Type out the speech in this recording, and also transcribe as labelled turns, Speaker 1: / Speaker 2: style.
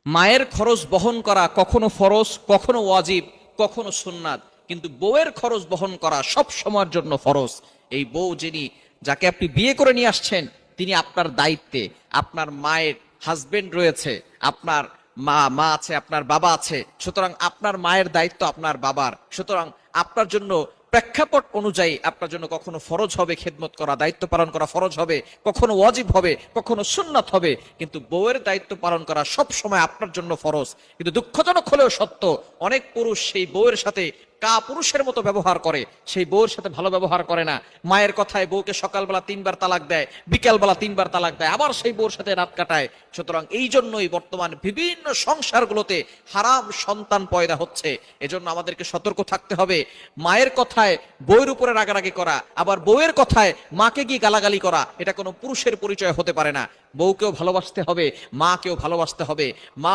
Speaker 1: মায়ের খরচ বহন করা কখনো ফরজ, কখনো ওয়াজিব, কখনো সুন্নাত, কিন্তু বউয়ের খরচ বহন করা সব সময়ের জন্য ফরজ। এই বউ যিনি, যাকে আপনি বিয়ে করে নিয়ে আসছেন, তিনি আপনার দায়িত্বে। আপনার মায়ের হাজবেন্ড রয়েছে, আপনার মা আছে, আপনার বাবা আছে, সুতরাং আপনার মায়ের দায়িত্ব আপনার বাবার। সুতরাং আপনার জন্য প্রেক্ষাপট অনুযায়ী আপনার জন্য কখনো ফরজ হবে খেদমত করা, দায়িত্ব পালন করা ফরজ হবে, কখনো ওয়াজিব হবে, কখনো সুন্নাত হবে, কিন্তু বউয়ের দায়িত্ব পালন করা সব সময় আপনার জন্য ফরজ। কিন্তু দুঃখজনক হলেও সত্য, অনেক পুরুষ সেই বউয়ের সাথে পুরুষের মতো ব্যবহার করে, সেই বউয়ের সাথে ভালো ব্যবহার করে না। মায়ের কথায় বউকে সকালবেলা 3বার তালাক দেয়, বিকালবেলা 3বার তালাক দেয়, আবার সেই বউর সাথে রাত কাটায়। সুতরাং এই জন্যই বর্তমান বিভিন্ন সংসারগুলোতে হারাম সন্তান পয়দা হচ্ছে। এজন্য আমাদেরকে সতর্ক থাকতে হবে। মায়ের কথায় বউয়ের উপরে রাগারাগি করা, আবার বউয়ের কথায় মাকে গিয়ে গালাগালি করা, এটা কোনো পুরুষের পরিচয় হতে পারে না। বউকেও ভালোবাসতে হবে, মাকেও ভালোবাসতে হবে। মা